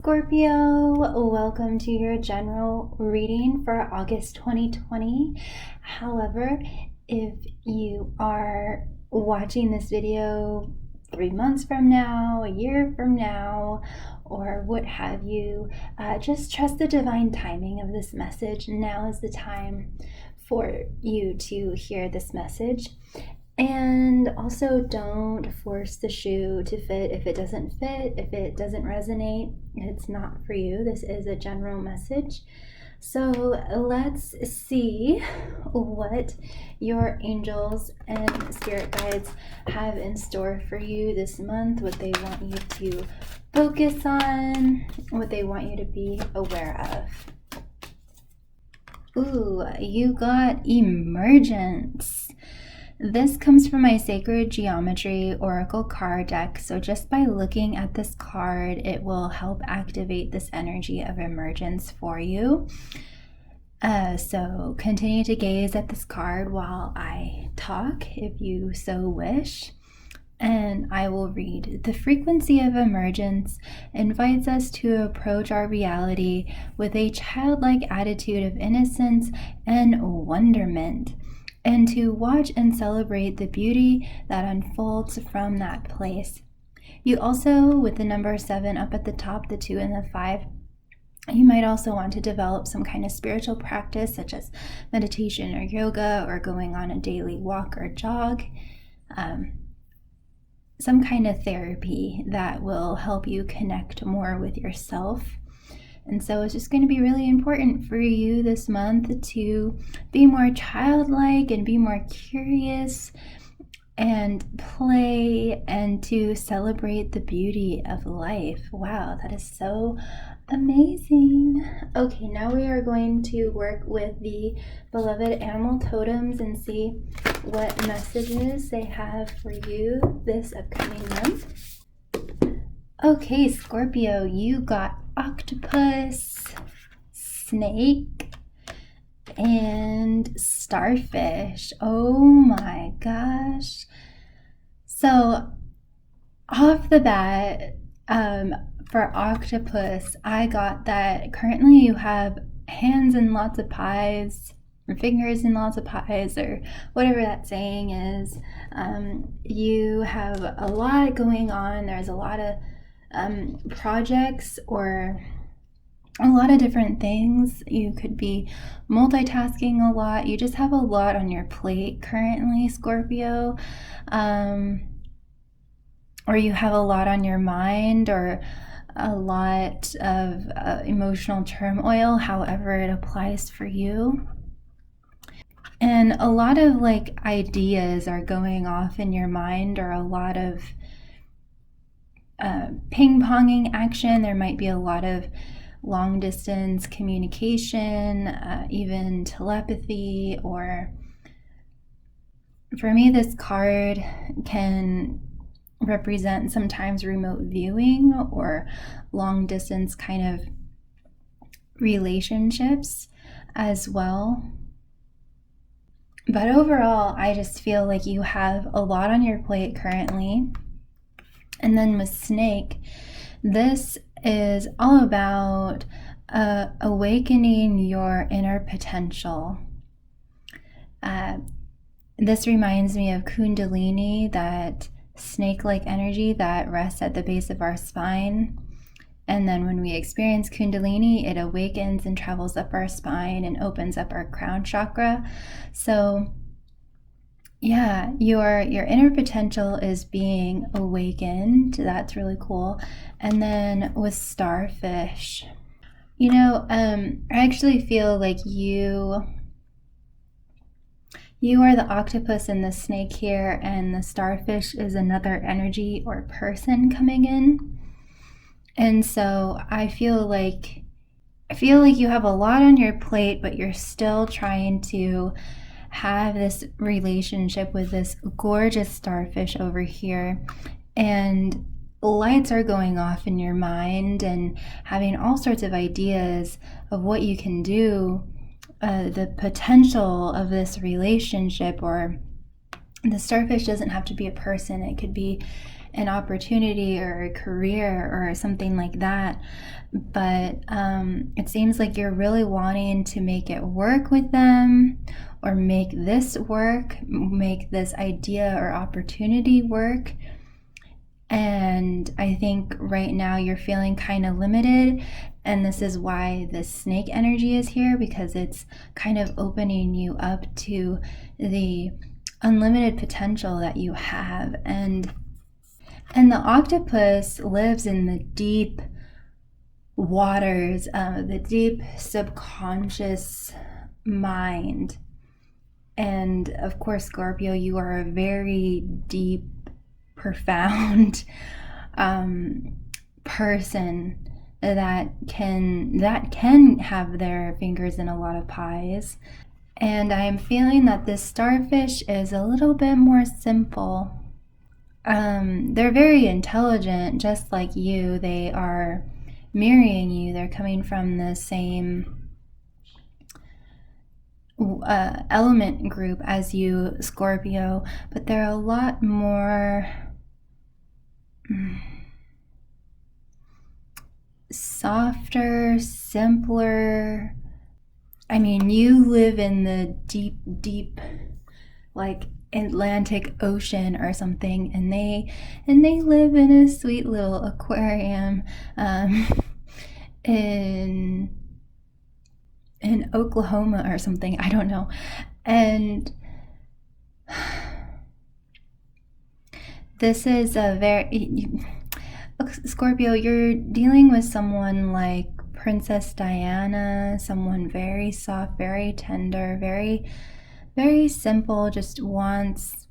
Scorpio, welcome to your general reading for August 2020. However, if you are watching this video 3 months from now, a year from now, or what have you, just trust the divine timing of this message. Now is the time for you to hear this message. And also, don't force the shoe to fit if it doesn't fit, if it doesn't resonate, it's not for you. This is a general message. So let's see what your angels and spirit guides have in store for you this month, what they want you to focus on, what they want you to be aware of. Ooh, you got emergence. This comes from my Sacred Geometry Oracle card deck, so just by looking at this card, it will help activate this energy of emergence for you. So continue to gaze at this card while I talk, if you so wish. And I will read. The frequency of emergence invites us to approach our reality with a childlike attitude of innocence and wonderment, and to watch and celebrate the beauty that unfolds from that place. You also, with the number 7 up at the top, the 2 and the 5, you might also want to develop some kind of spiritual practice such as meditation or yoga, or going on a daily walk or jog. Some kind of therapy that will help you connect more with yourself. And so it's just going to be really important for you this month to be more childlike and be more curious and play and to celebrate the beauty of life. Wow, that is so amazing. Okay, now we are going to work with the beloved animal totems and see what messages they have for you this upcoming month. Okay, Scorpio, you got octopus, snake, and starfish. Oh my gosh. So off the bat, for octopus, I got that currently you have hands in lots of pies, or fingers in lots of pies, or whatever that saying is. You have a lot going on. There's a lot of projects or a lot of different things. You could be multitasking a lot. You just have a lot on your plate currently, Scorpio. Or you have a lot on your mind, or a lot of emotional turmoil, however it applies for you. And a lot of ideas are going off in your mind, or a lot of ping-ponging action. There might be a lot of long-distance communication, even telepathy, or for me, this card can represent sometimes remote viewing or long-distance kind of relationships as well. But overall, I just feel like you have a lot on your plate currently. And then with snake, this is all about awakening your inner potential. This reminds me of Kundalini, that snake-like energy that rests at the base of our spine. And then when we experience Kundalini, it awakens and travels up our spine and opens up our crown chakra. So yeah, your inner potential is being awakened. That's really cool. And then with starfish, I actually feel like you are the octopus and the snake here, and the starfish is another energy or person coming in. And so I feel like you have a lot on your plate, but you're still trying to have this relationship with this gorgeous starfish over here, and lights are going off in your mind and having all sorts of ideas of what you can do, the potential of this relationship. Or the starfish doesn't have to be a person, it could be an opportunity or a career or something like that. But it seems like you're really wanting to make it work with them, or make this work, make this idea or opportunity work. And I think right now you're feeling kind of limited, and this is why the snake energy is here, because it's kind of opening you up to the unlimited potential that you have. And the octopus lives in the deep waters, the deep subconscious mind. And of course, Scorpio, you are a very deep, profound person that can have their fingers in a lot of pies. And I'm feeling that this starfish is a little bit more simple. They're very intelligent, just like you. They are mirroring you. They're coming from the same element group as you, Scorpio, but they're a lot more softer, simpler. I mean, you live in the deep, deep, like Atlantic Ocean or something, and they live in a sweet little aquarium in Oklahoma or something. I don't know. And this is a very Scorpio, you're dealing with someone like Princess Diana, someone very soft, very tender, very, very simple, just wants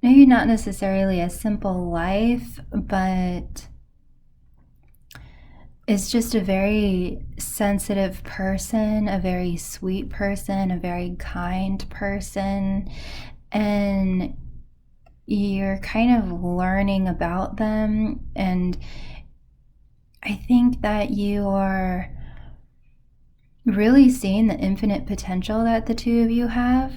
maybe not necessarily a simple life, but is just a very sensitive person, a very sweet person, a very kind person. And you're kind of learning about them, and I think that you are really seeing the infinite potential that the two of you have.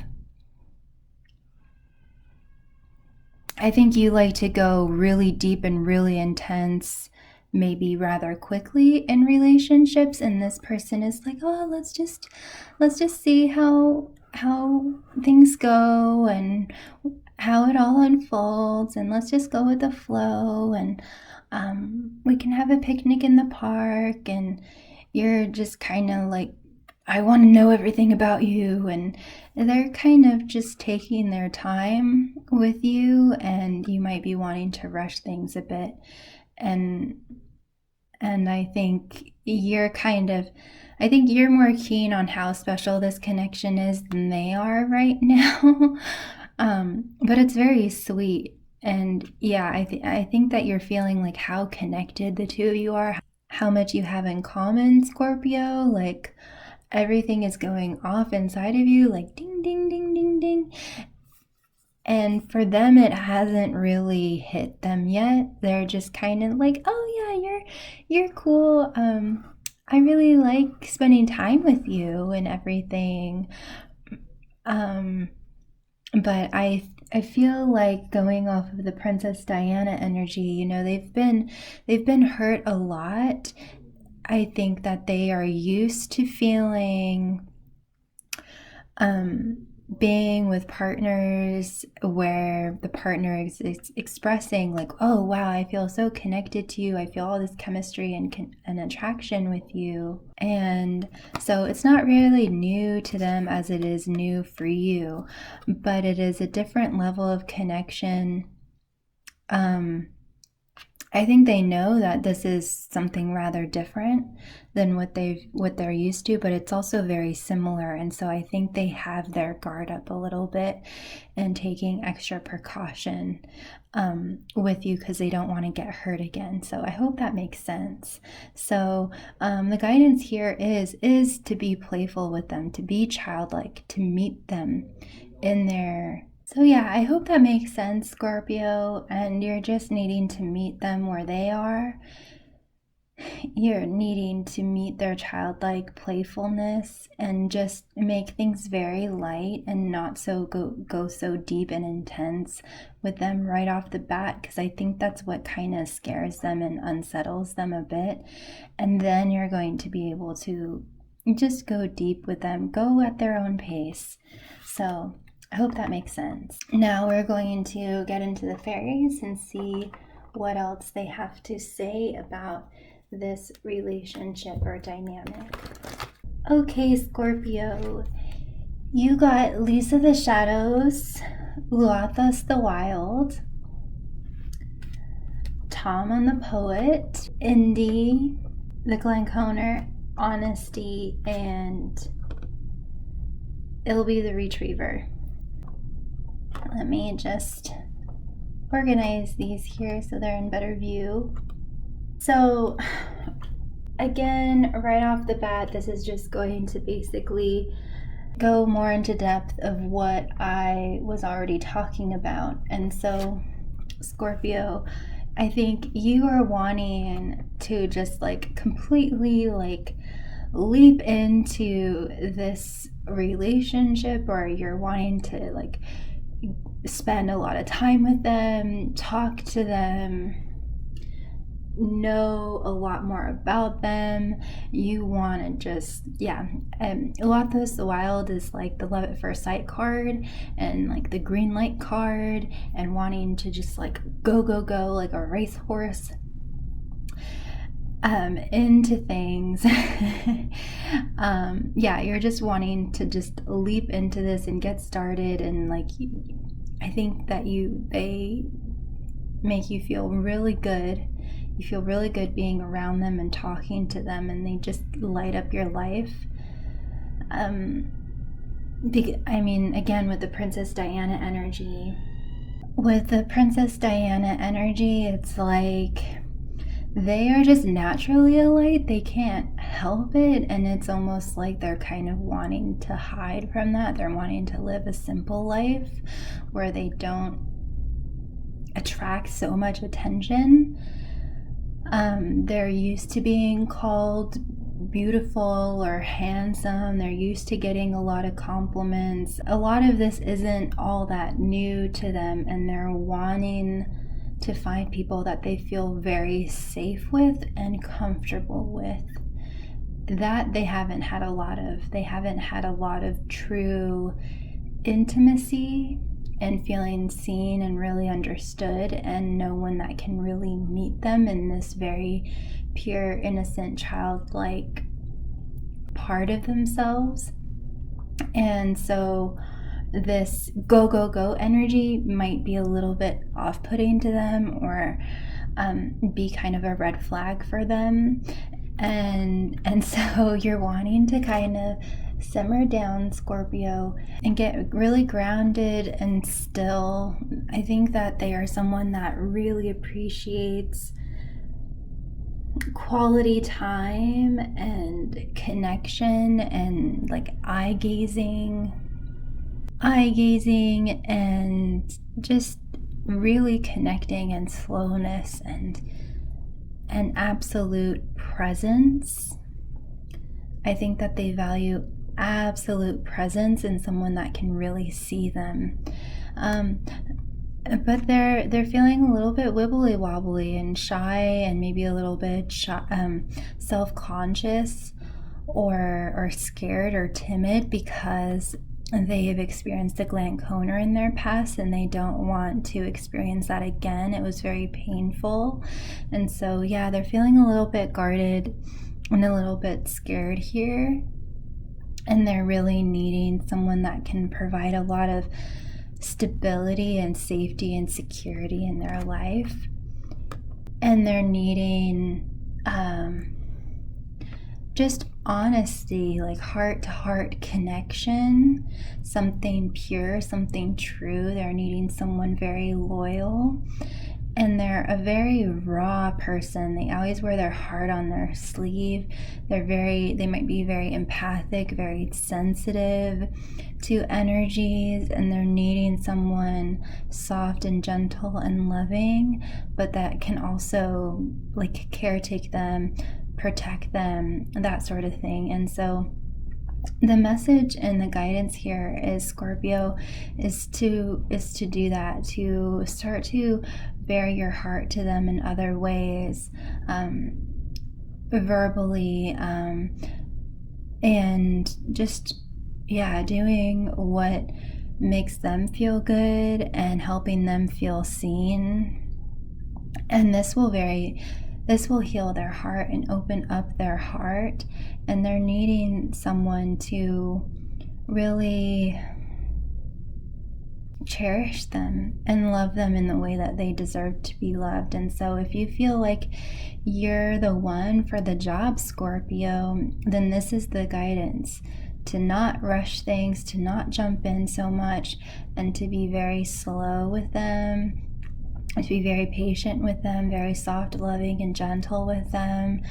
I think you like to go really deep and really intense, maybe rather quickly in relationships, and this person is like, oh, let's just see how things go and how it all unfolds, and let's just go with the flow, and we can have a picnic in the park. And you're just kind of like, I want to know everything about you, and they're kind of just taking their time with you, and you might be wanting to rush things a bit. And I think you're more keen on how special this connection is than they are right now. But it's very sweet. And yeah, I think that you're feeling like how connected the two of you are, how much you have in common, Scorpio. Like everything is going off inside of you, like ding, ding, ding, ding, ding. And for them, it hasn't really hit them yet. They're just kind of like, oh yeah, you're cool. I really like spending time with you and everything. But I feel like, going off of the Princess Diana energy, you know, they've been hurt a lot. I think that they are used to feeling being with partners where the partner is expressing like, oh wow, I feel so connected to you, I feel all this chemistry and attraction with you. And so it's not really new to them as it is new for you, but it is a different level of connection. I think they know that this is something rather different than what they're used to, but it's also very similar. And so I think they have their guard up a little bit and taking extra precaution with you, because they don't want to get hurt again. So I hope that makes sense. So the guidance here is to be playful with them, to be childlike, to meet them in their... So yeah, I hope that makes sense, Scorpio, and you're just needing to meet them where they are you're needing to meet their childlike playfulness and just make things very light and not so go so deep and intense with them right off the bat, because I think that's what kind of scares them and unsettles them a bit. And then you're going to be able to just go deep with them, go at their own pace. So I hope that makes sense. Now we're going to get into the fairies and see what else they have to say about this relationship or dynamic. Okay, Scorpio, you got Lisa the Shadows, Uathas the Wild, Tom on the Poet, Indy the Glenconer, Honesty, and it'll be the Retriever. Let me just organize these here so they're in better view. So again, right off the bat, this is just going to basically go more into depth of what I was already talking about. And so, Scorpio, I think you are wanting to just like completely like leap into this relationship, or you're wanting to like spend a lot of time with them, talk to them, know a lot more about them. You want to just, Uathas the Wild is like the love at first sight card and like the green light card, and wanting to just like go like a racehorse into things. You're just wanting to just leap into this and get started, and like I think that they make you feel really good. You feel really good being around them and talking to them, and they just light up your life. Again, with the Princess Diana energy. With the Princess Diana energy, it's like they are just naturally a light. They can't help it, and it's almost like they're kind of wanting to hide from that. They're wanting to live a simple life where they don't attract so much attention. They're used to being called beautiful or handsome. They're used to getting a lot of compliments. A lot of this isn't all that new to them, and they're wanting to find people that they feel very safe with and comfortable with. That they haven't had a lot of. They haven't had a lot of true intimacy and feeling seen and really understood, and no one that can really meet them in this very pure, innocent, childlike part of themselves. And so this go energy might be a little bit off-putting to them, or be kind of a red flag for them. And so you're wanting to kind of simmer down, Scorpio, and get really grounded and still. I think that they are someone that really appreciates quality time and connection and like eye gazing and just really connecting, and slowness and an absolute presence. I think that they value absolute presence in someone that can really see them. But they're feeling a little bit wibbly wobbly and shy, and maybe a little bit self-conscious or scared or timid, because they have experienced a Glenconer in their past and they don't want to experience that again. It was very painful. And so they're feeling a little bit guarded and a little bit scared here. And they're really needing someone that can provide a lot of stability and safety and security in their life. And they're needing just honesty, like heart-to-heart connection, something pure, something true. They're needing someone very loyal. And they're a very raw person. They always wear their heart on their sleeve. They might be very empathic, very sensitive to energies, and they're needing someone soft and gentle and loving, but that can also like caretake them, protect them, that sort of thing. And so the message and the guidance here is, Scorpio, is to do that, to start to bare your heart to them in other ways, verbally, and just doing what makes them feel good and helping them feel seen. And this will heal their heart and open up their heart, and they're needing someone to really cherish them and love them in the way that they deserve to be loved. And so if you feel like you're the one for the job, Scorpio, then this is the guidance: to not rush things, to not jump in so much, and to be very slow with them, to be very patient with them, very soft, loving, and gentle with them.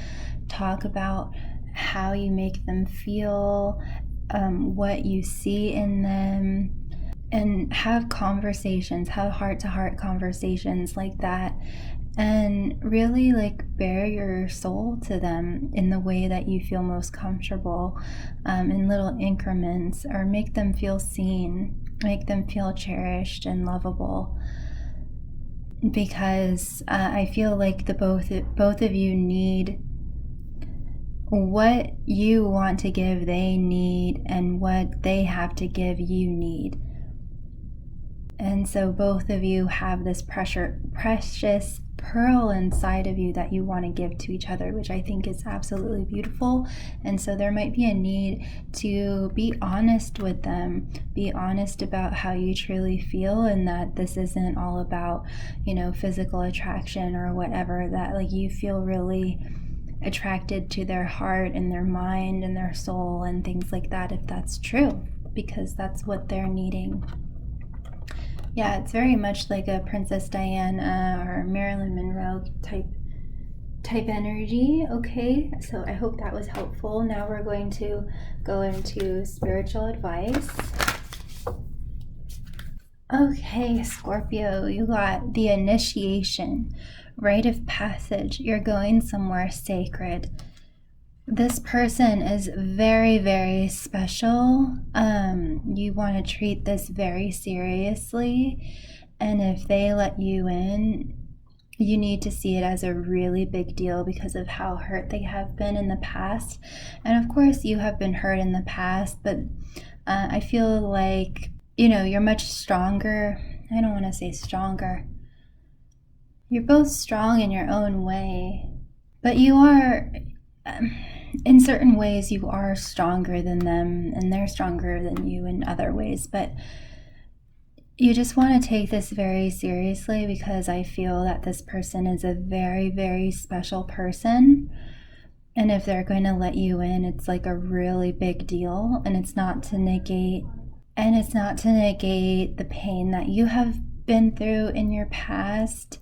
Talk about how you make them feel, what you see in them, and have conversations, have heart-to-heart conversations like that, and really like bare your soul to them in the way that you feel most comfortable, in little increments, or make them feel seen, make them feel cherished and lovable. Because I feel like both of you need what you want to give, they need, and what they have to give, you need. And so both of you have this precious pearl inside of you that you want to give to each other, which I think is absolutely beautiful. And so there might be a need to be honest with them, be honest about how you truly feel, and that this isn't all about, physical attraction or whatever, that like you feel really attracted to their heart and their mind and their soul and things like that, if that's true, because that's what they're needing. Yeah, it's very much like a Princess Diana or Marilyn Monroe type energy. Okay, so I hope that was helpful. Now we're going to go into spiritual advice. Okay, Scorpio, you got the initiation, rite of passage. You're going somewhere sacred. This person is very, very special. You want to treat this very seriously. And if they let you in, you need to see it as a really big deal because of how hurt they have been in the past. And of course, you have been hurt in the past, but I feel like, you're much stronger. I don't want to say stronger. You're both strong in your own way, but you are... in certain ways you are stronger than them, and they're stronger than you in other ways, but you just want to take this very seriously, because I feel that this person is a very, very special person, and if they're going to let you in, it's like a really big deal. And it's not to negate the pain that you have been through in your past.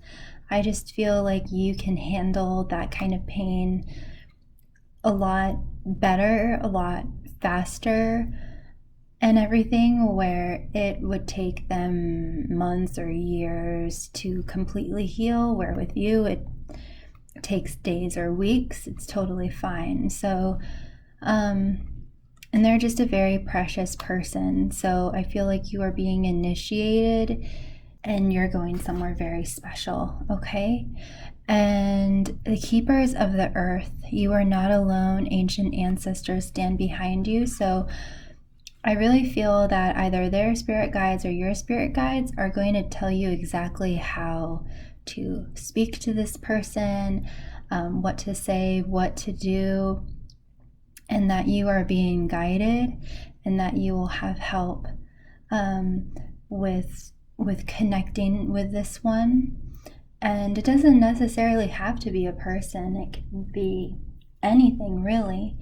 I just feel like you can handle that kind of pain a lot better, a lot faster, and everything, where it would take them months or years to completely heal, where with you it takes days or weeks. It's totally fine. So and they're just a very precious person. So I feel like you are being initiated and you're going somewhere very special, okay? And the keepers of the earth, you are not alone. Ancient ancestors stand behind you. So I really feel that either their spirit guides or your spirit guides are going to tell you exactly how to speak to this person, what to say, what to do, and that you are being guided, and that you will have help with connecting with this one. And it doesn't necessarily have to be a person. It can be anything, really.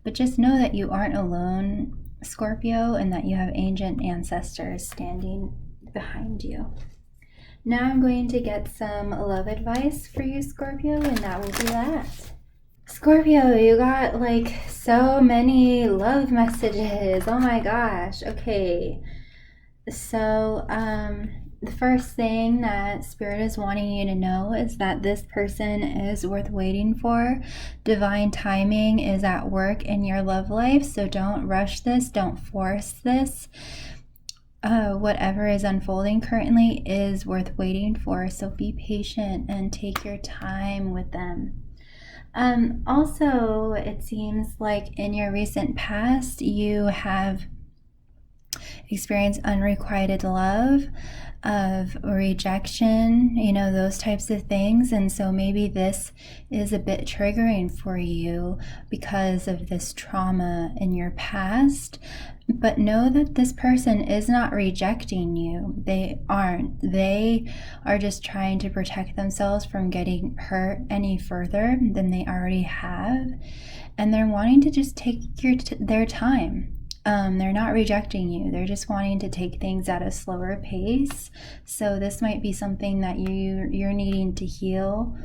But just know that you aren't alone, Scorpio, and that you have ancient ancestors standing behind you. Now I'm going to get some love advice for you, Scorpio, and that will be that. Scorpio, you got like so many love messages. Oh my gosh. Okay. So, the first thing that Spirit is wanting you to know is that this person is worth waiting for. Divine timing is at work in your love life, so don't rush this, don't force this. Whatever is unfolding currently is worth waiting for, so be patient and take your time with them. Also, it seems like in your recent past, you have experienced unrequited love, of rejection, those types of things. And so maybe this is a bit triggering for you because of this trauma in your past. But know that this person is not rejecting you. They aren't. They are just trying to protect themselves from getting hurt any further than they already have. And they're wanting to just take their time. They're not rejecting you. They're just wanting to take things at a slower pace. So this might be something that you're needing to heal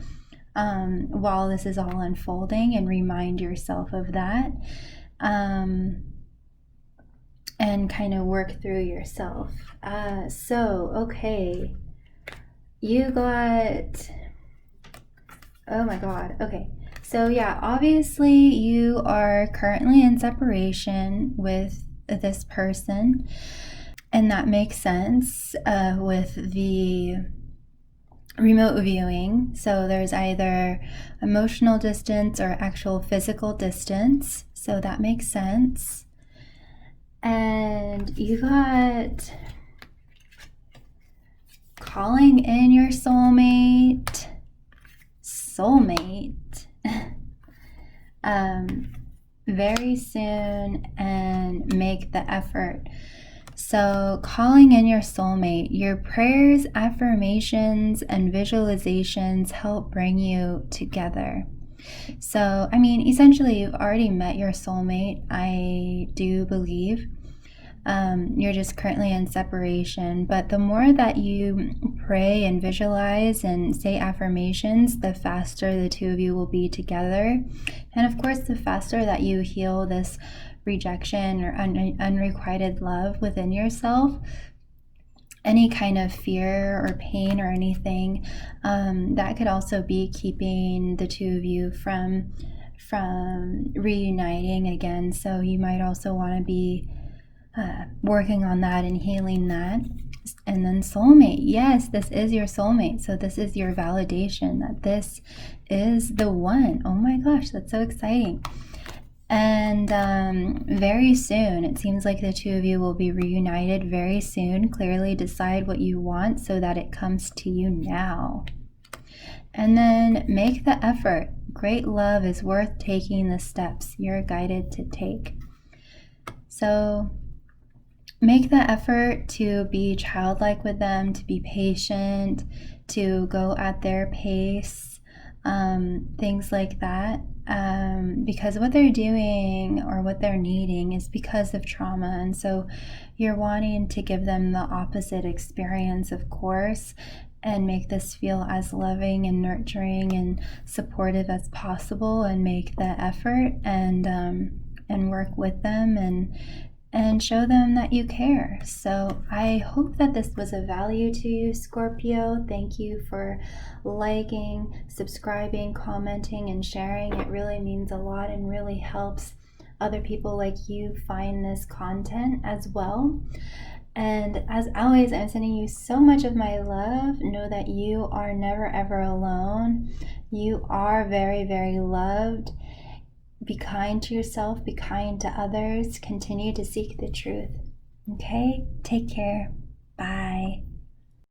while this is all unfolding, and remind yourself of that. And kind of work through yourself. Okay. You got... Oh my God. Okay. So yeah, obviously you are currently in separation with this person, and that makes sense with the remote viewing. So there's either emotional distance or actual physical distance, so that makes sense. And you got calling in your soulmate. Very soon, and make the effort. So calling in your soulmate, your prayers, affirmations, and visualizations help bring you together. So, essentially you've already met your soulmate, I do believe. You're just currently in separation, but the more that you pray and visualize and say affirmations, the faster the two of you will be together. And of course, the faster that you heal this rejection or unrequited love within yourself, any kind of fear or pain or anything, that could also be keeping the two of you from reuniting again. So you might also want to be working on that and healing that. And then soulmate, yes, this is your soulmate. So this is your validation that this is the one. Oh my gosh, that's so exciting. And very soon, it seems like the two of you will be reunited very soon. Clearly decide what you want so that it comes to you now. And then make the effort. Great love is worth taking the steps you're guided to take. So make the effort to be childlike with them, to be patient, to go at their pace, things like that. Because what they're doing or what they're needing is because of trauma. And so you're wanting to give them the opposite experience, of course, and make this feel as loving and nurturing and supportive as possible, and make the effort and work with them and show them that you care. So I hope that this was of value to you, Scorpio. Thank you for liking, subscribing, commenting, and sharing. It really means a lot and really helps other people like you find this content as well. And as always, I'm sending you so much of my love. Know that you are never ever alone. You are very, very loved. Be kind to yourself, be kind to others, continue to seek the truth. Okay? Take care. Bye.